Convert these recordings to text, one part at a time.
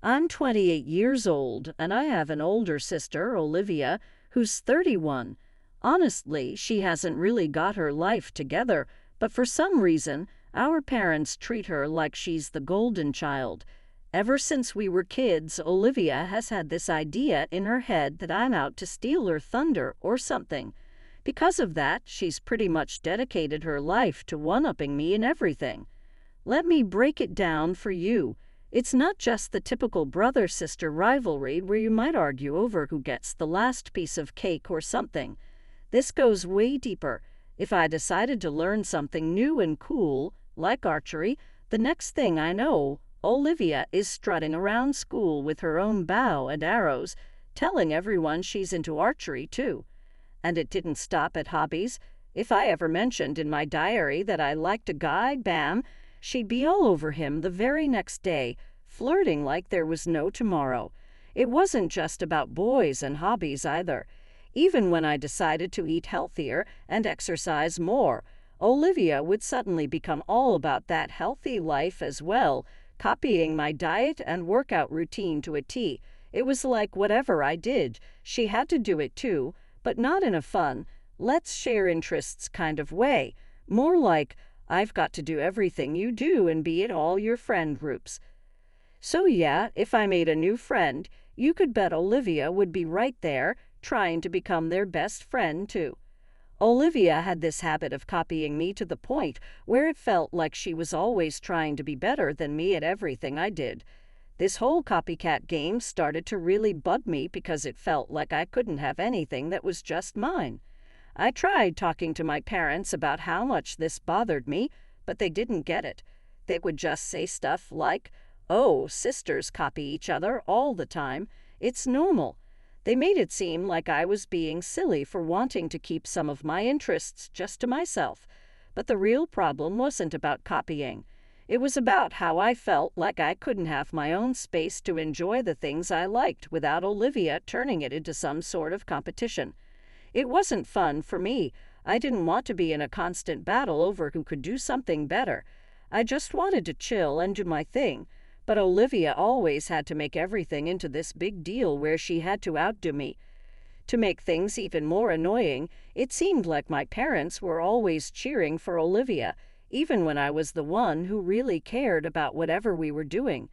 I'm 28 years old, and I have an older sister, Olivia, who's 31. Honestly, she hasn't really got her life together, but for some reason, our parents treat her like she's the golden child. Ever since we were kids, Olivia has had this idea in her head that I'm out to steal her thunder or something. Because of that, she's pretty much dedicated her life to one-upping me in everything. Let me break it down for you. It's not just the typical brother-sister rivalry where you might argue over who gets the last piece of cake or something. This goes way deeper. If I decided to learn something new and cool, like archery, the next thing I know, Olivia is strutting around school with her own bow and arrows, telling everyone she's into archery too. And it didn't stop at hobbies. If I ever mentioned in my diary that I liked a guy, bam, she'd be all over him the very next day, flirting like there was no tomorrow. It wasn't just about boys and hobbies either. Even when I decided to eat healthier and exercise more, Olivia would suddenly become all about that healthy life as well, copying my diet and workout routine to a T. It was like whatever I did, she had to do it too, but not in a fun, let's share interests kind of way. More like, I've got to do everything you do and be in all your friend groups. So yeah, if I made a new friend, you could bet Olivia would be right there, trying to become their best friend too. Olivia had this habit of copying me to the point where it felt like she was always trying to be better than me at everything I did. This whole copycat game started to really bug me because it felt like I couldn't have anything that was just mine. I tried talking to my parents about how much this bothered me, but they didn't get it. They would just say stuff like, "Oh, sisters copy each other all the time. It's normal." They made it seem like I was being silly for wanting to keep some of my interests just to myself. But the real problem wasn't about copying. It was about how I felt like I couldn't have my own space to enjoy the things I liked without Olivia turning it into some sort of competition. It wasn't fun for me. I didn't want to be in a constant battle over who could do something better. I just wanted to chill and do my thing. But Olivia always had to make everything into this big deal where she had to outdo me. To make things even more annoying, it seemed like my parents were always cheering for Olivia, even when I was the one who really cared about whatever we were doing.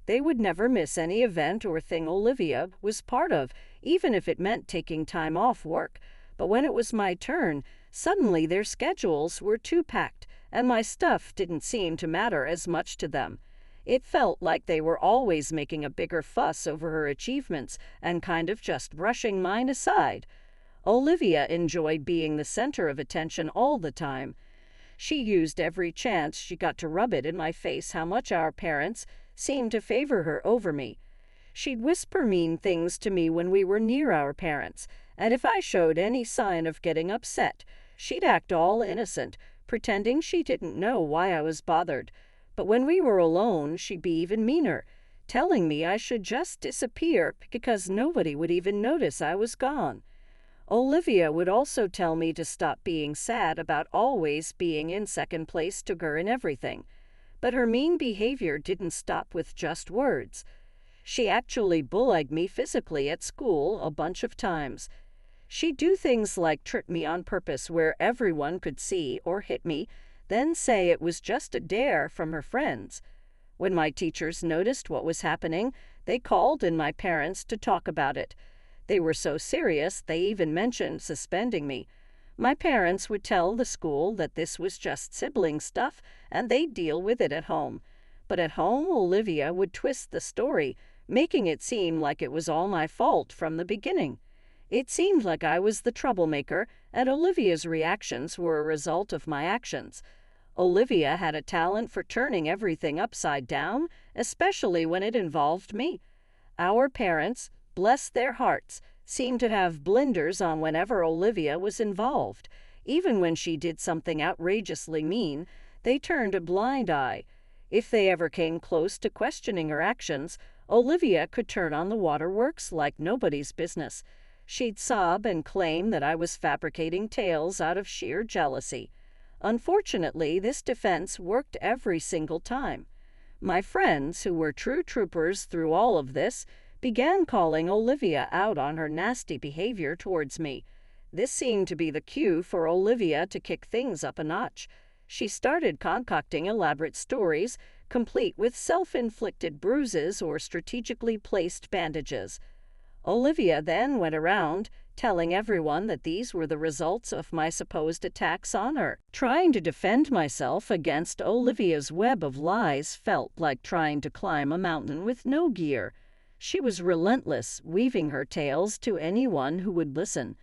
They would never miss any event or thing Olivia was part of, even if it meant taking time off work. But when it was my turn, suddenly their schedules were too packed, and my stuff didn't seem to matter as much to them. It felt like they were always making a bigger fuss over her achievements and kind of just brushing mine aside. Olivia enjoyed being the center of attention all the time. She used every chance she got to rub it in my face how much our parents seemed to favor her over me. She'd whisper mean things to me when we were near our parents, and if I showed any sign of getting upset, she'd act all innocent, pretending she didn't know why I was bothered. But when we were alone, she'd be even meaner, telling me I should just disappear because nobody would even notice I was gone. Olivia would also tell me to stop being sad about always being in second place to her in everything. But her mean behavior didn't stop with just words. She actually bullied me physically at school a bunch of times. She'd do things like trip me on purpose where everyone could see or hit me, then say it was just a dare from her friends. When my teachers noticed what was happening, they called in my parents to talk about it. They were so serious they even mentioned suspending me. My parents would tell the school that this was just sibling stuff and they'd deal with it at home. But at home, Olivia would twist the story, making it seem like it was all my fault from the beginning. It seemed like I was the troublemaker, and Olivia's reactions were a result of my actions. Olivia had a talent for turning everything upside down, especially when it involved me. Our parents, bless their hearts, seemed to have blinders on whenever Olivia was involved. Even when she did something outrageously mean, they turned a blind eye. If they ever came close to questioning her actions, Olivia could turn on the waterworks like nobody's business. She'd sob and claim that I was fabricating tales out of sheer jealousy. Unfortunately, this defense worked every single time. My friends, who were true troopers through all of this, began calling Olivia out on her nasty behavior towards me. This seemed to be the cue for Olivia to kick things up a notch. She started concocting elaborate stories, complete with self-inflicted bruises or strategically placed bandages. Olivia then went around, telling everyone that these were the results of my supposed attacks on her. Trying to defend myself against Olivia's web of lies felt like trying to climb a mountain with no gear. She was relentless, weaving her tales to anyone who would listen.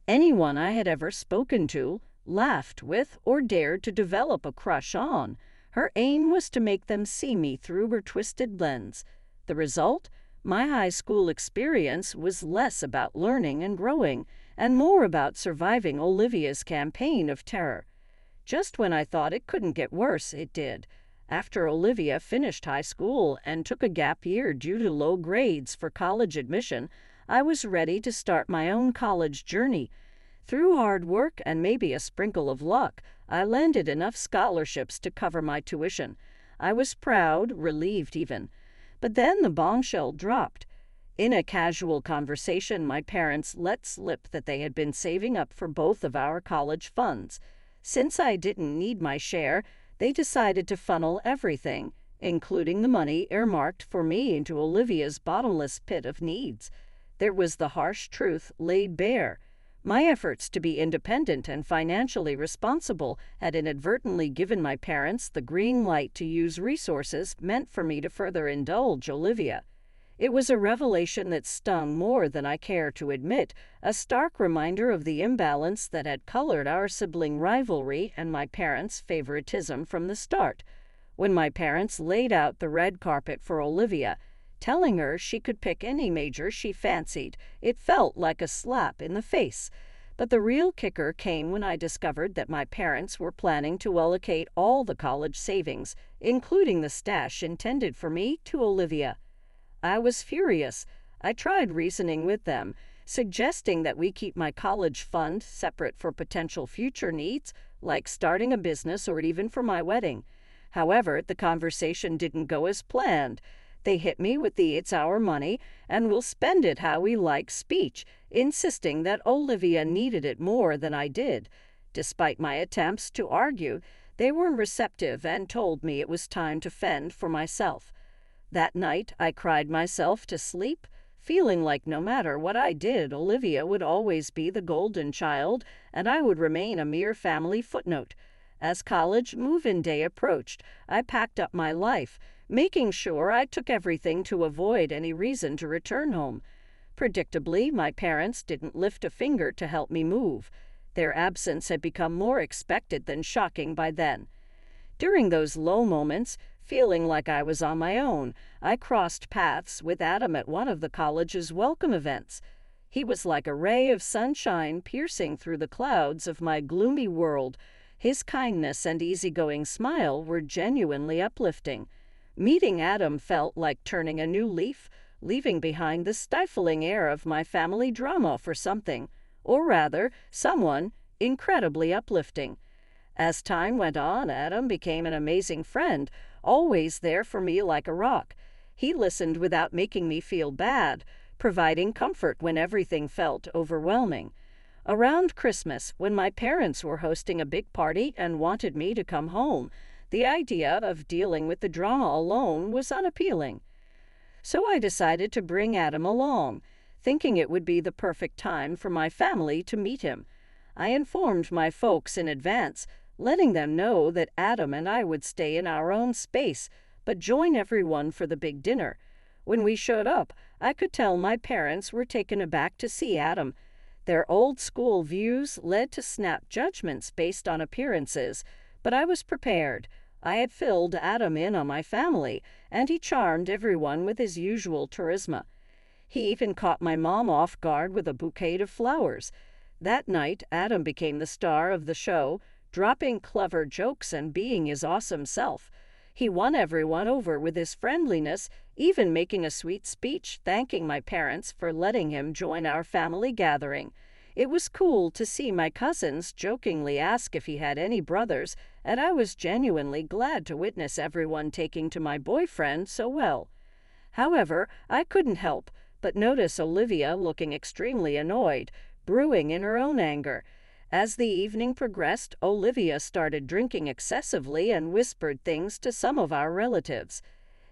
Anyone I had ever spoken to, laughed with, or dared to develop a crush on. Her aim was to make them see me through her twisted lens. The result? My high school experience was less about learning and growing, and more about surviving Olivia's campaign of terror. Just when I thought it couldn't get worse, it did. After Olivia finished high school and took a gap year due to low grades for college admission, I was ready to start my own college journey. Through hard work and maybe a sprinkle of luck, I landed enough scholarships to cover my tuition. I was proud, relieved even. But then the bombshell dropped. In a casual conversation, my parents let slip that they had been saving up for both of our college funds. Since I didn't need my share, they decided to funnel everything, including the money earmarked for me, into Olivia's bottomless pit of needs. There was the harsh truth laid bare. My efforts to be independent and financially responsible had inadvertently given my parents the green light to use resources meant for me to further indulge Olivia. It was a revelation that stung more than I care to admit, a stark reminder of the imbalance that had colored our sibling rivalry and my parents' favoritism from the start. When my parents laid out the red carpet for Olivia, telling her she could pick any major she fancied, it felt like a slap in the face. But the real kicker came when I discovered that my parents were planning to allocate all the college savings, including the stash intended for me, to Olivia. I was furious. I tried reasoning with them, suggesting that we keep my college fund separate for potential future needs, like starting a business or even for my wedding. However, the conversation didn't go as planned. They hit me with the "it's our money and we'll spend it how we like" speech, insisting that Olivia needed it more than I did. Despite my attempts to argue, they were receptive and told me it was time to fend for myself. That night, I cried myself to sleep, feeling like no matter what I did, Olivia would always be the golden child, and I would remain a mere family footnote. As college move-in day approached, I packed up my life, making sure I took everything to avoid any reason to return home. Predictably, my parents didn't lift a finger to help me move. Their absence had become more expected than shocking by then. During those low moments, feeling like I was on my own, I crossed paths with Adam at one of the college's welcome events. He was like a ray of sunshine piercing through the clouds of my gloomy world. His kindness and easygoing smile were genuinely uplifting. Meeting Adam felt like turning a new leaf, leaving behind the stifling air of my family drama for something, or rather, someone, incredibly uplifting. As time went on, Adam became an amazing friend, always there for me like a rock. He listened without making me feel bad, providing comfort when everything felt overwhelming. Around Christmas, when my parents were hosting a big party and wanted me to come home, the idea of dealing with the drama alone was unappealing. So I decided to bring Adam along, thinking it would be the perfect time for my family to meet him. I informed my folks in advance, letting them know that Adam and I would stay in our own space, but join everyone for the big dinner. When we showed up, I could tell my parents were taken aback to see Adam. Their old-school views led to snap judgments based on appearances, but I was prepared. I had filled Adam in on my family, and he charmed everyone with his usual charisma. He even caught my mom off guard with a bouquet of flowers. That night, Adam became the star of the show, dropping clever jokes and being his awesome self. He won everyone over with his friendliness, even making a sweet speech thanking my parents for letting him join our family gathering. It was cool to see my cousins jokingly ask if he had any brothers, and I was genuinely glad to witness everyone taking to my boyfriend so well. However, I couldn't help but notice Olivia looking extremely annoyed, brewing in her own anger. As the evening progressed, Olivia started drinking excessively and whispered things to some of our relatives.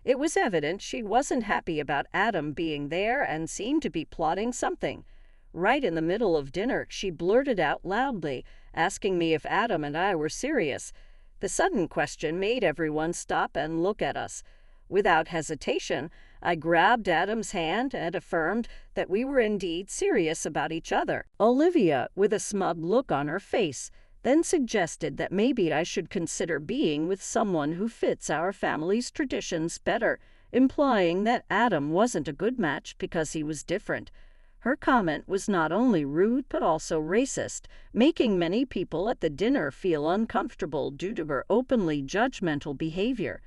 It was evident she wasn't happy about Adam being there and seemed to be plotting something. Right in the middle of dinner, she blurted out loudly, asking me if Adam and I were serious. The sudden question made everyone stop and look at us. Without hesitation, I grabbed Adam's hand and affirmed that we were indeed serious about each other. Olivia, with a smug look on her face, then suggested that maybe I should consider being with someone who fits our family's traditions better, implying that Adam wasn't a good match because he was different. Her comment was not only rude but also racist, making many people at the dinner feel uncomfortable due to her openly judgmental behavior.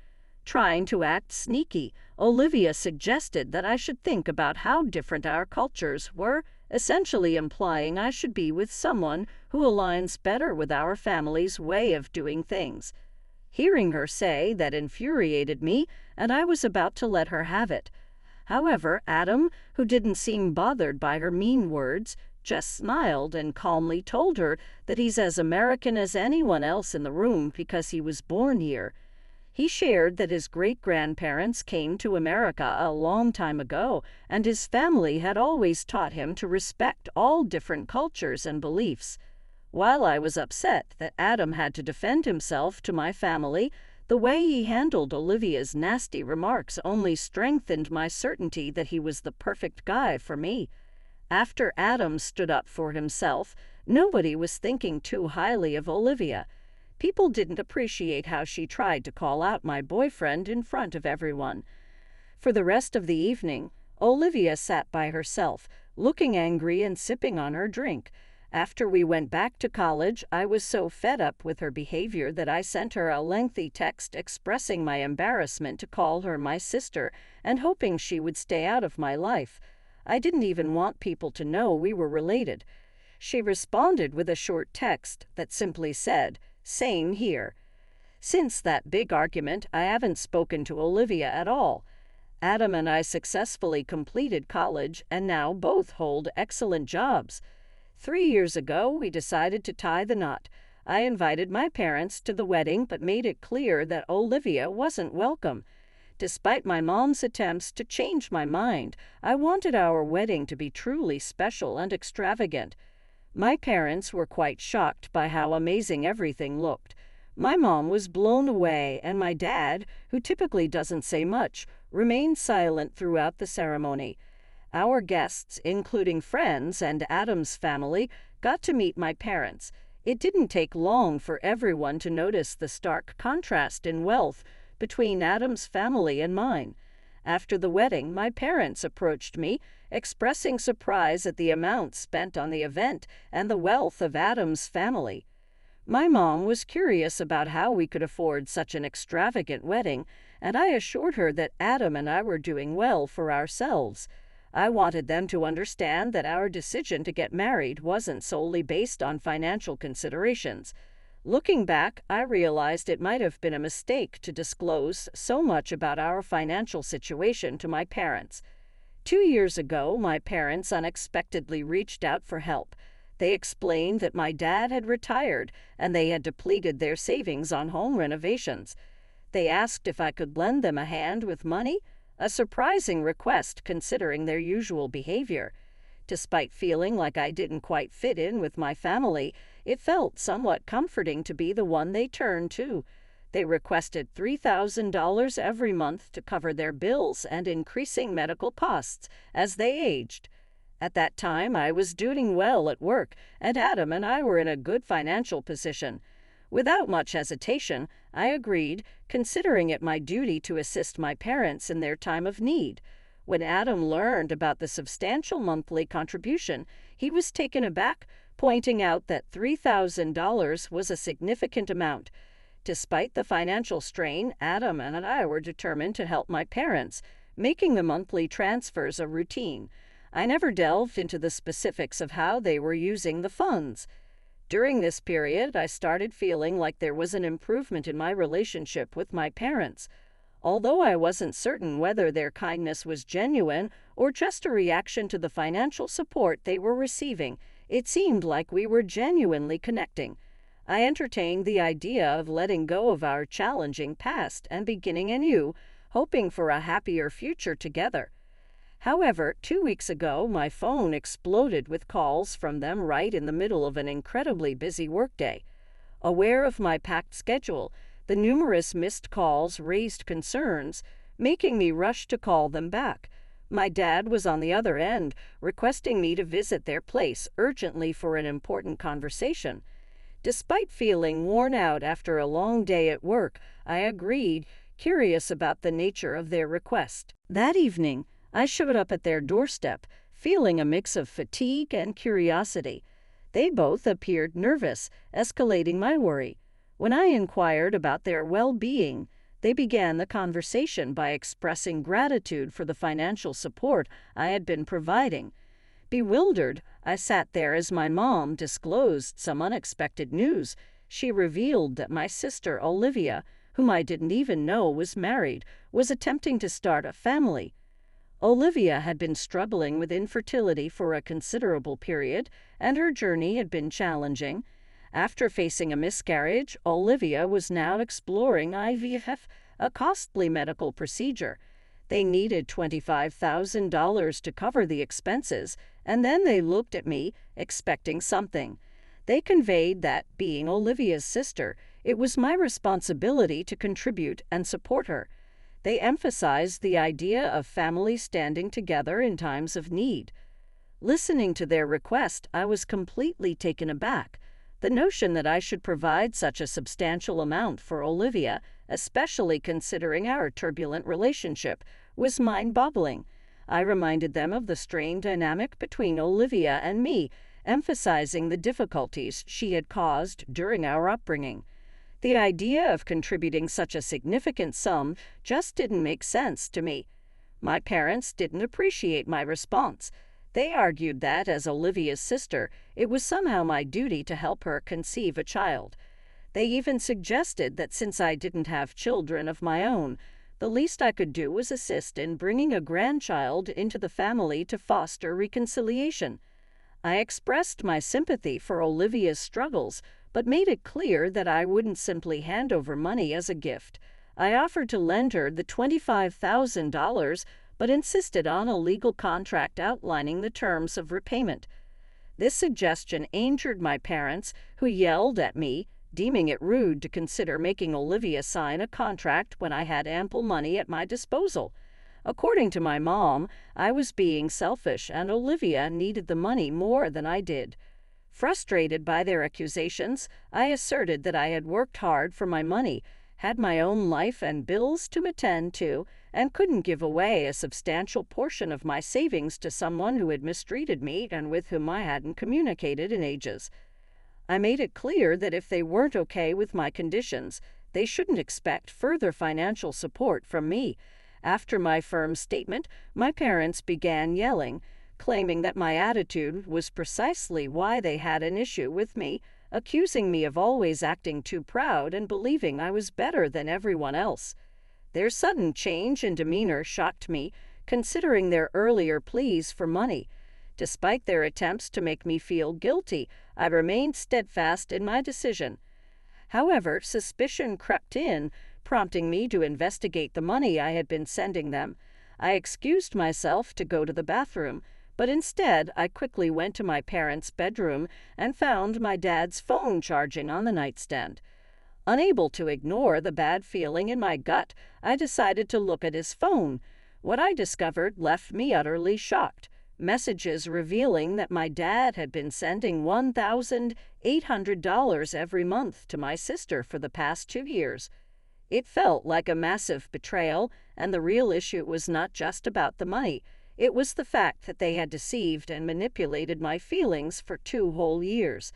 Trying to act sneaky, Olivia suggested that I should think about how different our cultures were, essentially implying I should be with someone who aligns better with our family's way of doing things. Hearing her say that infuriated me, and I was about to let her have it. However, Adam, who didn't seem bothered by her mean words, just smiled and calmly told her that he's as American as anyone else in the room because he was born here. He shared that his great-grandparents came to America a long time ago, and his family had always taught him to respect all different cultures and beliefs. While I was upset that Adam had to defend himself to my family, the way he handled Olivia's nasty remarks only strengthened my certainty that he was the perfect guy for me. After Adam stood up for himself, nobody was thinking too highly of Olivia. People didn't appreciate how she tried to call out my boyfriend in front of everyone. For the rest of the evening, Olivia sat by herself, looking angry and sipping on her drink. After we went back to college, I was so fed up with her behavior that I sent her a lengthy text expressing my embarrassment to call her my sister and hoping she would stay out of my life. I didn't even want people to know we were related. She responded with a short text that simply said, "Same here." Since that big argument, I haven't spoken to Olivia at all. Adam and I successfully completed college and now both hold excellent jobs. 3 years ago, we decided to tie the knot. I invited my parents to the wedding but made it clear that Olivia wasn't welcome. Despite my mom's attempts to change my mind, I wanted our wedding to be truly special and extravagant. My parents were quite shocked by how amazing everything looked. My mom was blown away, and my dad, who typically doesn't say much, remained silent throughout the ceremony. Our guests, including friends and Adam's family, got to meet my parents. It didn't take long for everyone to notice the stark contrast in wealth between Adam's family and mine. After the wedding, my parents approached me, expressing surprise at the amount spent on the event and the wealth of Adam's family. My mom was curious about how we could afford such an extravagant wedding, and I assured her that Adam and I were doing well for ourselves. I wanted them to understand that our decision to get married wasn't solely based on financial considerations. Looking back, I realized it might have been a mistake to disclose so much about our financial situation to my parents. 2 years ago, my parents unexpectedly reached out for help. They explained that my dad had retired and they had depleted their savings on home renovations. They asked if I could lend them a hand with money, a surprising request considering their usual behavior. Despite feeling like I didn't quite fit in with my family, it felt somewhat comforting to be the one they turned to. They requested $3,000 every month to cover their bills and increasing medical costs as they aged. At that time, I was doing well at work, and Adam and I were in a good financial position. Without much hesitation, I agreed, considering it my duty to assist my parents in their time of need. When Adam learned about the substantial monthly contribution, he was taken aback, pointing out that $3,000 was a significant amount. Despite the financial strain, Adam and I were determined to help my parents, making the monthly transfers a routine. I never delved into the specifics of how they were using the funds. During this period, I started feeling like there was an improvement in my relationship with my parents. Although I wasn't certain whether their kindness was genuine or just a reaction to the financial support they were receiving, it seemed like we were genuinely connecting. I entertained the idea of letting go of our challenging past and beginning anew, hoping for a happier future together. However, 2 weeks ago, my phone exploded with calls from them right in the middle of an incredibly busy workday. Aware of my packed schedule, the numerous missed calls raised concerns, making me rush to call them back. My dad was on the other end, requesting me to visit their place urgently for an important conversation. Despite feeling worn out after a long day at work, I agreed, curious about the nature of their request. That evening, I showed up at their doorstep, feeling a mix of fatigue and curiosity. They both appeared nervous, escalating my worry. When I inquired about their well-being, they began the conversation by expressing gratitude for the financial support I had been providing. Bewildered, I sat there as my mom disclosed some unexpected news. She revealed that my sister Olivia, whom I didn't even know was married, was attempting to start a family. Olivia had been struggling with infertility for a considerable period, and her journey had been challenging. After facing a miscarriage, Olivia was now exploring IVF, a costly medical procedure. They needed $25,000 to cover the expenses, and then they looked at me, expecting something. They conveyed that, being Olivia's sister, it was my responsibility to contribute and support her. They emphasized the idea of families standing together in times of need. Listening to their request, I was completely taken aback. The notion that I should provide such a substantial amount for Olivia, especially considering our turbulent relationship, was mind-boggling. I reminded them of the strained dynamic between Olivia and me, emphasizing the difficulties she had caused during our upbringing. The idea of contributing such a significant sum just didn't make sense to me. My parents didn't appreciate my response. They argued that, as Olivia's sister, it was somehow my duty to help her conceive a child. They even suggested that since I didn't have children of my own, the least I could do was assist in bringing a grandchild into the family to foster reconciliation. I expressed my sympathy for Olivia's struggles, but made it clear that I wouldn't simply hand over money as a gift. I offered to lend her the $25,000, but insisted on a legal contract outlining the terms of repayment. This suggestion angered my parents, who yelled at me, deeming it rude to consider making Olivia sign a contract when I had ample money at my disposal. According to my mom, I was being selfish and Olivia needed the money more than I did. Frustrated by their accusations, I asserted that I had worked hard for my money, had my own life and bills to attend to, and couldn't give away a substantial portion of my savings to someone who had mistreated me and with whom I hadn't communicated in ages. I made it clear that if they weren't okay with my conditions, they shouldn't expect further financial support from me. After my firm statement, my parents began yelling, claiming that my attitude was precisely why they had an issue with me, accusing me of always acting too proud and believing I was better than everyone else. Their sudden change in demeanor shocked me, considering their earlier pleas for money. Despite their attempts to make me feel guilty, I remained steadfast in my decision. However, suspicion crept in, prompting me to investigate the money I had been sending them. I excused myself to go to the bathroom, but instead I quickly went to my parents' bedroom and found my dad's phone charging on the nightstand. Unable to ignore the bad feeling in my gut, I decided to look at his phone. What I discovered left me utterly shocked. Messages revealing that my dad had been sending $1,800 every month to my sister for the past 2 years. It felt like a massive betrayal, and the real issue was not just about the money. It was the fact that they had deceived and manipulated my feelings for 2 whole years.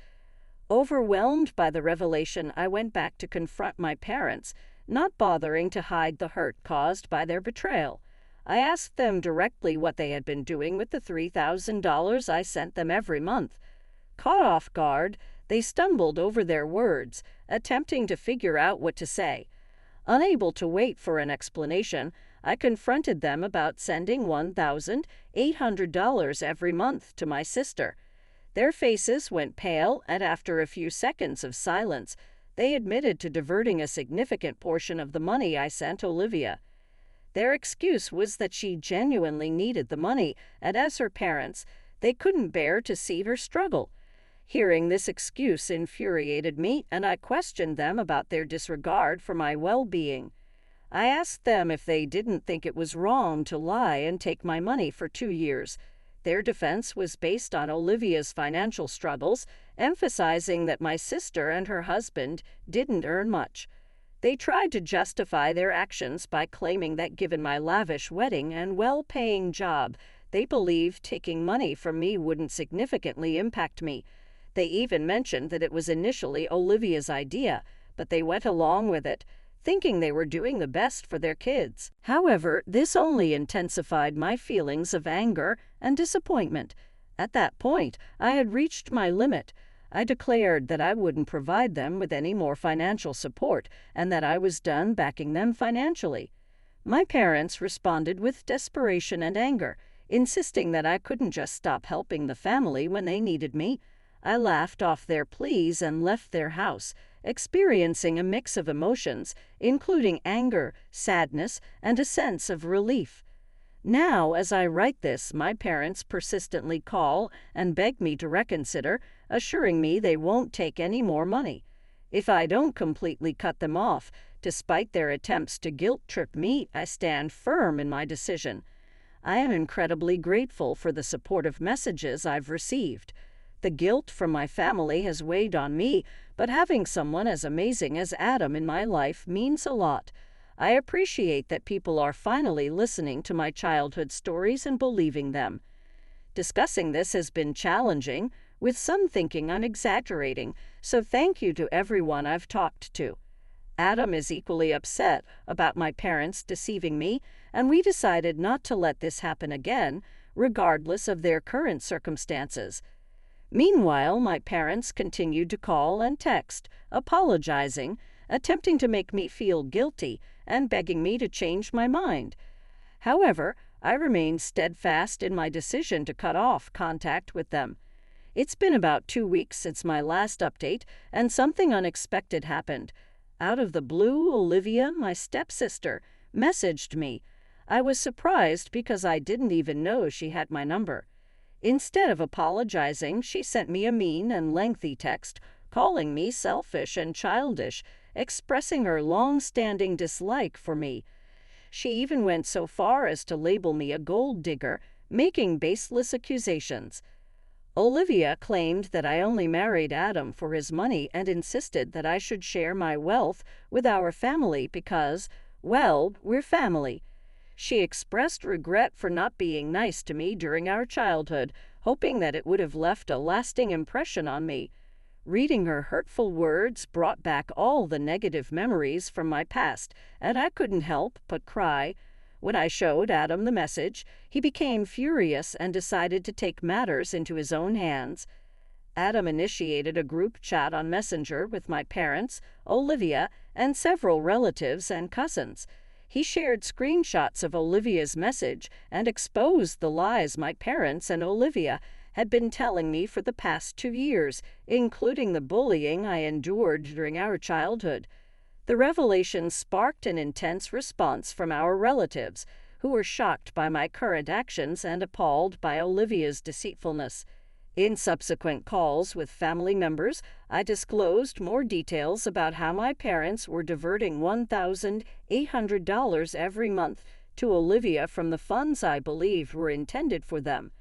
Overwhelmed by the revelation, I went back to confront my parents, not bothering to hide the hurt caused by their betrayal. I asked them directly what they had been doing with the $3,000 I sent them every month. Caught off guard, They stumbled over their words, attempting to figure out what to say. Unable to wait for an explanation, I confronted them about sending $1,800 every month to my sister. Their faces went pale, and after a few seconds of silence, they admitted to diverting a significant portion of the money I sent Olivia. Their excuse was that she genuinely needed the money, and as her parents, they couldn't bear to see her struggle. Hearing this excuse infuriated me, and I questioned them about their disregard for my well-being. I asked them if they didn't think it was wrong to lie and take my money for 2 years. Their defense was based on Olivia's financial struggles, emphasizing that my sister and her husband didn't earn much. They tried to justify their actions by claiming that given my lavish wedding and well-paying job, they believed taking money from me wouldn't significantly impact me. They even mentioned that it was initially Olivia's idea, but they went along with it, thinking they were doing the best for their kids. However, this only intensified my feelings of anger and disappointment. At that point, I had reached my limit. I declared that I wouldn't provide them with any more financial support and that I was done backing them financially. My parents responded with desperation and anger, insisting that I couldn't just stop helping the family when they needed me. I laughed off their pleas and left their house, experiencing a mix of emotions, including anger, sadness, and a sense of relief. Now, as I write this, my parents persistently call and beg me to reconsider, assuring me they won't take any more money. If I don't completely cut them off, despite their attempts to guilt-trip me, I stand firm in my decision. I am incredibly grateful for the supportive messages I've received. The guilt from my family has weighed on me, but having someone as amazing as Adam in my life means a lot. I appreciate that people are finally listening to my childhood stories and believing them. Discussing this has been challenging, with some thinking I'm exaggerating, so thank you to everyone I've talked to. Adam is equally upset about my parents deceiving me, and we decided not to let this happen again, regardless of their current circumstances. Meanwhile, my parents continued to call and text, apologizing, attempting to make me feel guilty, and begging me to change my mind. However, I remained steadfast in my decision to cut off contact with them. It's been about 2 weeks since my last update, and something unexpected happened. Out of the blue, Olivia, my stepsister, messaged me. I was surprised because I didn't even know she had my number. Instead of apologizing, she sent me a mean and lengthy text, calling me selfish and childish, expressing her long-standing dislike for me. She even went so far as to label me a gold digger, making baseless accusations. Olivia claimed that I only married Adam for his money and insisted that I should share my wealth with our family because, well, we're family. She expressed regret for not being nice to me during our childhood, hoping that it would have left a lasting impression on me. Reading her hurtful words brought back all the negative memories from my past, and I couldn't help but cry. When I showed Adam the message, he became furious and decided to take matters into his own hands. Adam initiated a group chat on Messenger with my parents, Olivia, and several relatives and cousins. He shared screenshots of Olivia's message and exposed the lies my parents and Olivia had been telling me for the past 2 years, including the bullying I endured during our childhood. The revelation sparked an intense response from our relatives, who were shocked by my current actions and appalled by Olivia's deceitfulness. In subsequent calls with family members, I disclosed more details about how my parents were diverting $1,800 every month to Olivia from the funds I believed were intended for them.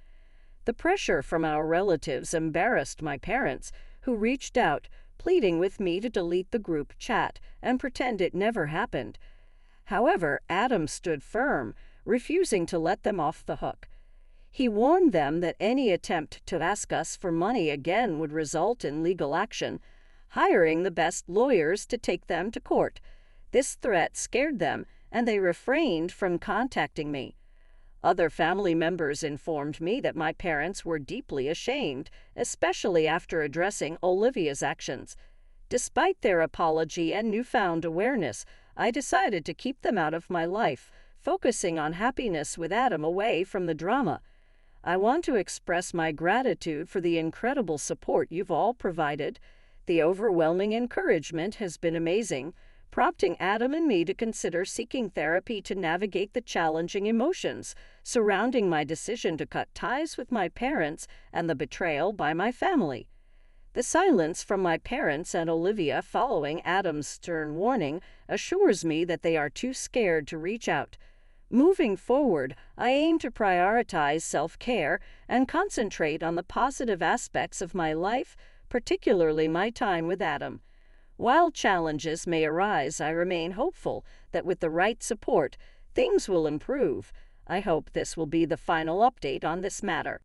The pressure from our relatives embarrassed my parents, who reached out, pleading with me to delete the group chat and pretend it never happened. However, Adam stood firm, refusing to let them off the hook. He warned them that any attempt to ask us for money again would result in legal action, hiring the best lawyers to take them to court. This threat scared them, and they refrained from contacting me. Other family members informed me that my parents were deeply ashamed, especially after addressing Olivia's actions. Despite their apology and newfound awareness, I decided to keep them out of my life, focusing on happiness with Adam away from the drama. I want to express my gratitude for the incredible support you've all provided. The overwhelming encouragement has been amazing, prompting Adam and me to consider seeking therapy to navigate the challenging emotions surrounding my decision to cut ties with my parents and the betrayal by my family. The silence from my parents and Olivia following Adam's stern warning assures me that they are too scared to reach out. Moving forward, I aim to prioritize self-care and concentrate on the positive aspects of my life, particularly my time with Adam. While challenges may arise, I remain hopeful that with the right support, things will improve. I hope this will be the final update on this matter.